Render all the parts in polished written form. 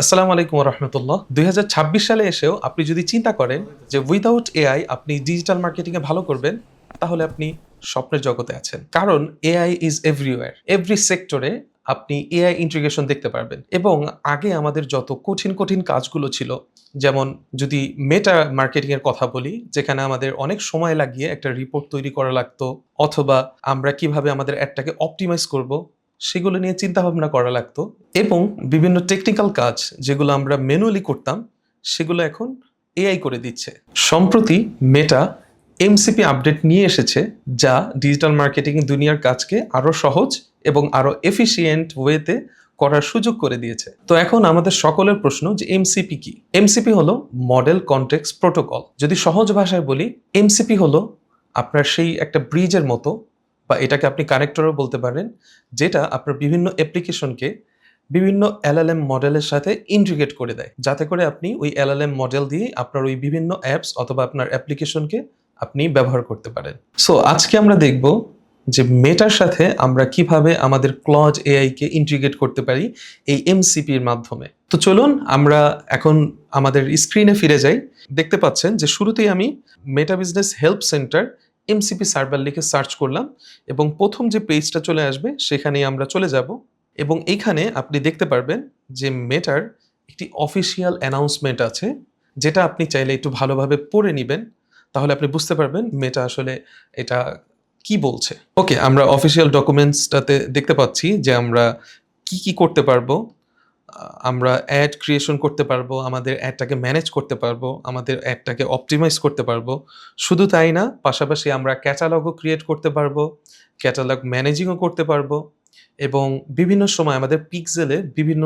আসসালামু আলাইকুম রহমতুল্লাহ। 2026 সালে এসেও আপনি যদি চিন্তা করেন যে উইদাউট এআই আপনি ডিজিটাল মার্কেটিংয়ে ভালো করবেন, তাহলে আপনি স্বপ্নের জগতে আছেন। কারণ এআই ইজ এভরিওয়্যার। এভরি সেক্টরে আপনি এআই ইন্টিগ্রেশন দেখতে পারবেন। এবং আগে আমাদের যত কঠিন কাজগুলো ছিল, যেমন যদি মেটা মার্কেটিং এর কথা বলি, যেখানে আমাদের অনেক সময় লাগিয়ে একটা রিপোর্ট তৈরি করা লাগতো, অথবা আমরা কিভাবে আমাদের অ্যাডটাকে অপটিমাইজ করব সেগুলো নিয়ে চিন্তাভাবনা করা লাগতো, এবং বিভিন্ন টেকনিক্যাল কাজ যেগুলো আমরা ম্যানুয়ালি করতাম সেগুলো এখন এআই করে দিচ্ছে। সম্প্রতি মেটা এমসিপি আপডেট নিয়ে এসেছে, যা ডিজিটাল মার্কেটিং দুনিয়ার কাজকে আরো সহজ এবং আরো এফিশিয়েন্ট ওয়েতে করার সুযোগ করে দিয়েছে। তো এখন আমাদের সকলের প্রশ্ন যে এমসিপি কি? এমসিপি হলো মডেল কনটেক্সট প্রোটোকল। যদি সহজ ভাষায় বলি, এমসিপি হলো আপনার সেই একটা ব্রিজের মতো, বা এটাকে আপনি কানেক্টরও বলতে পারেন, যেটা আপনার বিভিন্ন অ্যাপ্লিকেশনকে বিভিন্ন এলএলএম মডেলের সাথে ইন্টিগ্রেট করে দেয়, যাতে করে আপনি ওই এলএলএম মডেল দিয়ে আপনার ওই বিভিন্ন অ্যাপস অথবা আপনার অ্যাপ্লিকেশনকে আপনি ব্যবহার করতে পারেন। সো আজকে আমরা দেখব যে মেটার সাথে আমরা কিভাবে আমাদের ক্লজ এআই কে ইন্টিগ্রেট করতে পারি এই এমসিপির মাধ্যমে। তো চলুন আমরা এখন আমাদের স্ক্রিনে ফিরে যাই। দেখতে পাচ্ছেন যে শুরুতেই আমি মেটা business help centre MCP server লিখে সার্চ করলাম, এবং প্রথম যে পেজটা চলে আসবে সেখানেই আমরা চলে যাব। এবং এইখানে আপনি দেখতে পারবেন যে মেটার একটি অফিসিয়াল অ্যানাউন্সমেন্ট আছে, যেটা আপনি চাইলে একটু ভালোভাবে পড়ে নেবেন, তাহলে আপনি বুঝতে পারবেন মেটা আসলে এটা কি বলছে। ওকে, আমরা অফিসিয়াল ডকুমেন্টসটাতে দেখতে পাচ্ছি যে আমরা কি করতে পারবো। আমরা অ্যাড ক্রিয়েশন করতে পারবো, আমাদের অ্যাডটাকে ম্যানেজ করতে পারবো, আমাদের অ্যাডটাকে অপটিমাইজ করতে পারবো। শুধু তাই না, পাশাপাশি আমরা ক্যাটালগও ক্রিয়েট করতে পারবো, ক্যাটালগ ম্যানেজিংও করতে পারবো, এবং বিভিন্ন সময় আমাদের পিক্সেলে বিভিন্ন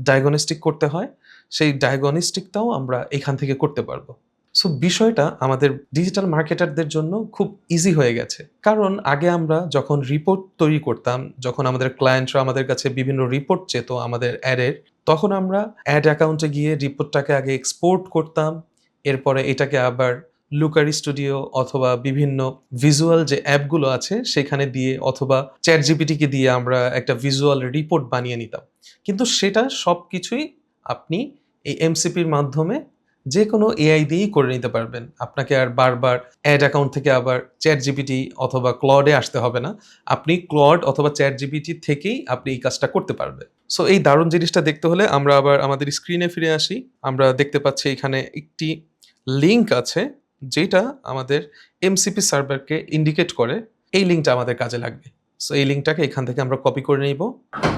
ডায়াগনস্টিক করতে হয়, সেই ডায়াগনস্টিকটাও আমরা এখান থেকে করতে পারবো। সো বিষয়টা আমাদের ডিজিটাল মার্কেটারদের জন্য খুব ইজি হয়ে গেছে। কারণ আগে আমরা যখন রিপোর্ট তৈরি করতাম, যখন আমাদের ক্লায়েন্টরা আমাদের কাছে বিভিন্ন রিপোর্ট চেত আমাদের অ্যাডের, তখন আমরা অ্যাড অ্যাকাউন্টে গিয়ে রিপোর্টটাকে আগে এক্সপোর্ট করতাম, এরপরে এটাকে আবার লুকারি স্টুডিও অথবা বিভিন্ন ভিজুয়াল যে অ্যাপগুলো আছে সেখানে দিয়ে, অথবা চ্যাট জিপিটিকে দিয়ে আমরা একটা ভিজুয়াল রিপোর্ট বানিয়ে নিতাম। কিন্তু সেটা সব কিছুই আপনি এই এমসিপির মাধ্যমে যে কোনো এআই দিয়েই করে নিতে পারবেন। আপনাকে আর বারবার অ্যাড অ্যাকাউন্ট থেকে আবার চ্যাট জিপিটি অথবা ক্লডে আসতে হবে না। আপনি ক্লড অথবা চ্যাট জিপিটি থেকেই আপনি এই কাজটা করতে পারবেন। সো এই দারুণ জিনিসটা দেখতে হলে আমরা আবার আমাদের স্ক্রিনে ফিরে আসি। আমরা দেখতে পাচ্ছি এখানে একটি লিঙ্ক আছে, যেটা আমাদের এমসিপি সার্ভারকে ইন্ডিকেট করে। এই লিঙ্কটা আমাদের কাজে লাগবে। সো এই লিঙ্কটাকে এখান থেকে আমরা কপি করে নিব।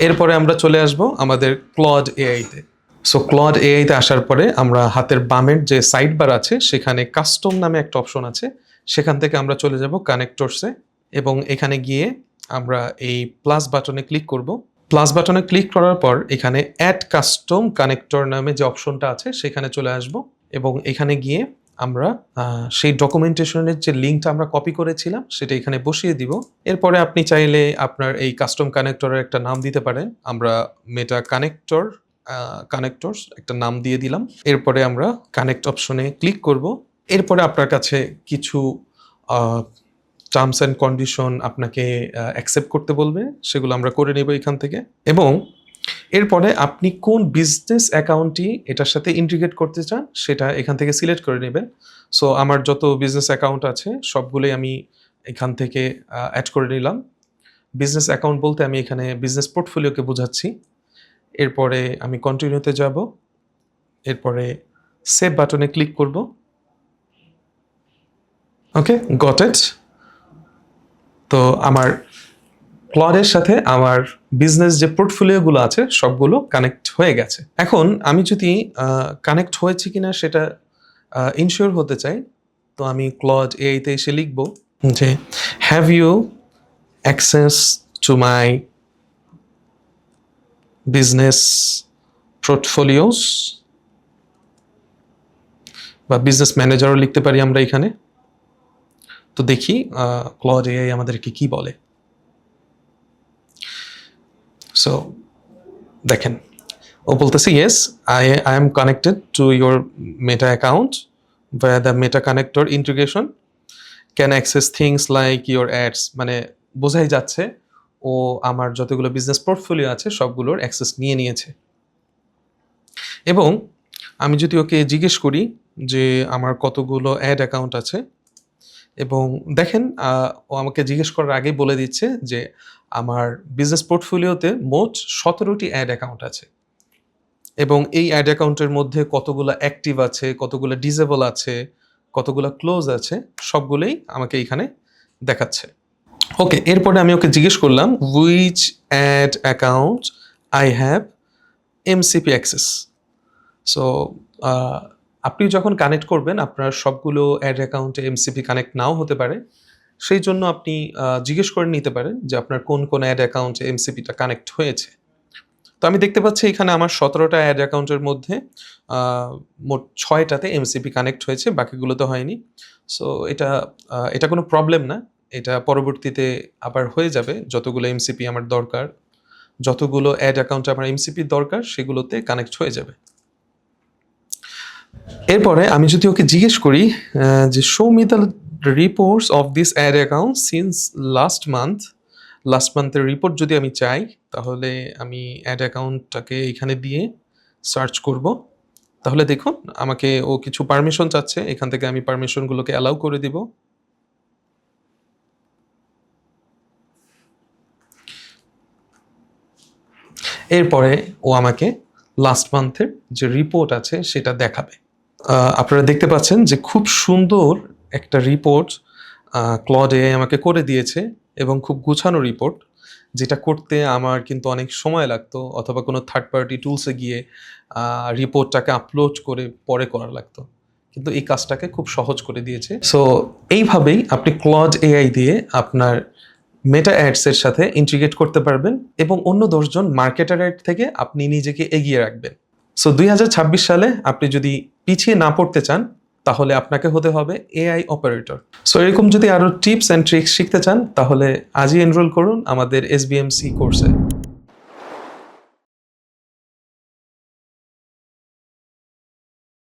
এরপরে আমরা চলে আসব আমাদের ক্লড এআইতে। সো ক্লড এআইতে আসার পরে আমরা হাতের বামের যে সাইড বার আছে সেখানে কাস্টম নামে একটা অপশন আছে, সেখান থেকে আমরা চলে যাব কানেক্টরসে, এবং এখানে গিয়ে আমরা এই প্লাস বাটনে ক্লিক করব। প্লাস বাটনে ক্লিক করার পর এখানে অ্যাড কাস্টম কানেক্টর নামে যে অপশনটা আছে সেখানে চলে আসব, এবং এখানে গিয়ে আমরা সেই ডকুমেন্টেশনের যে লিঙ্কটা আমরা কপি করেছিলাম সেটা এখানে বসিয়ে দিব। এরপরে আপনি চাইলে আপনার এই কাস্টম কানেক্টরের একটা নাম দিতে পারেন। আমরা মেটা কানেক্টরস একটা নাম দিয়ে দিলাম। এরপরে আমরা কানেক্ট অপশনে ক্লিক করব। এরপরে আপনার কাছে কিছু টার্মস অ্যান্ড কন্ডিশন আপনাকে অ্যাকসেপ্ট করতে বলবে, সেগুলো আমরা করে নেব এখান থেকে। এবং এরপরে আপনি কোন বিজনেস অ্যাকাউন্টটি এটার সাথে ইন্টিগ্রেট করতে চান সেটা এখান থেকে সিলেক্ট করে নেবেন। সো আমার যত বিজনেস অ্যাকাউন্ট আছে সবগুলোই আমি এখান থেকে অ্যাড করে নিলাম। বিজনেস অ্যাকাউন্ট বলতে আমি এখানে বিজনেস পোর্টফোলিওকে বোঝাচ্ছি। এরপরে আমি কন্টিনিউতে যাব, এরপরে সেভ বাটনে ক্লিক করব। ওকে, গট ইট। তো আমার ক্লডের সাথে আমার বিজনেস যে পোর্টফোলিওগুলো আছে সবগুলো কানেক্ট হয়ে গেছে। এখন আমি যদি কানেক্ট হয়েছে কিনা সেটা ইনশিওর হতে চাই, তো আমি ক্লড এআইতে এসে লিখব যে have you access to my business portfolios, বা বিজনেস ম্যানেজারও লিখতে পারি আমরা এখানে। তো দেখি ক্লড এআই আমাদেরকে কি বলে। সো দেখেন, ও বলতেছে yes, I am connected to your meta account via the meta connector integration, can access things like your ads। মানে বোঝাই যাচ্ছে ও আমার যতগুলো বিজনেস পোর্টফোলিও আছে সবগুলোর অ্যাক্সেস নিয়ে নিয়েছে। এবং আমি যদি ওকে জিজ্ঞেস করি যে আমার কতগুলো অ্যাড অ্যাকাউন্ট আছে, এবং দেখেন ও আমাকে জিজ্ঞেস করার আগেই বলে দিচ্ছে যে আমার বিজনেস পোর্টফোলিওতে মোট 17টি অ্যাড অ্যাকাউন্ট আছে, এবং এই অ্যাড অ্যাকাউন্টের মধ্যে কতগুলো অ্যাক্টিভ আছে, কতগুলো ডিসেবল আছে, কতগুলো ক্লোজ আছে, সবগুলোই আমাকে এইখানে দেখাচ্ছে। ওকে, এরপরে আমি ওকে জিজ্ঞেস করলাম which ad account I have MCP access. So আপনি যখন কানেক্ট করবেন আপনার সবগুলো অ্যাড অ্যাকাউন্টে এমসিপি কানেক্ট নাও হতে পারে, সেই জন্য আপনি জিজ্ঞেস করে নিতে পারেন যে আপনার কোন কোন অ্যাড অ্যাকাউন্টে এমসিপিটা কানেক্ট হয়েছে। তো আমি দেখতে পাচ্ছি এখানে আমার 17টা অ্যাড অ্যাকাউন্টের মধ্যে মোট 6টাতে এমসিপি কানেক্ট হয়েছে, বাকিগুলোতে হয়নি। সো এটা কোনো প্রবলেম না, এটা পরবর্তীতে আবার হয়ে যাবে। যতগুলো এমসিপি আমার দরকার, যতগুলো অ্যাড অ্যাকাউন্টে আমার এমসিপির দরকার, সেগুলোতে কানেক্ট হয়ে যাবে। এরপরে আমি যদি ওকে জিজ্ঞেস করি যে show me the reports of this ad account since last মান্থের রিপোর্ট যদি আমি চাই, তাহলে আমি অ্যাড অ্যাকাউন্টটাকে এখানে দিয়ে সার্চ করব। তাহলে দেখুন আমাকে ও কিছু পারমিশন চাচ্ছে, এখান থেকে আমি পারমিশনগুলোকে অ্যালাউ করে দিব। এরপরে ও আমাকে লাস্ট মান্থের যে রিপোর্ট আছে সেটা দেখাবে। আপনারা দেখতে পাচ্ছেন যে খুব সুন্দর একটা রিপোর্ট ক্লড এআই আমাকে করে দিয়েছে, এবং খুব গুছানো রিপোর্ট, যেটা করতে আমার কিন্তু অনেক সময় লাগতো, অথবা কোনো থার্ড পার্টি টুলসে গিয়ে রিপোর্টটাকে আপলোড করে পরে করা লাগতো, কিন্তু এই কাজটাকে খুব সহজ করে দিয়েছে। সো এইভাবেই আপনি ক্লড এআই দিয়ে আপনার মেটা অ্যাডসের সাথে ইন্টিগ্রেট করতে পারবেন, এবং অন্য 10জন মার্কেটারের থেকে আপনি নিজেকে এগিয়ে রাখবেন। সো 2026 সালে আপনি যদি পিছিয়ে না পড়তে চান, তাহলে আপনাকে হতে হবে এআই অপারেটর। সো এরকম যদি আরও টিপস অ্যান্ড ট্রিক্স শিখতে চান, তাহলে আজই এনরোল করুন আমাদের SBMC কোর্সে।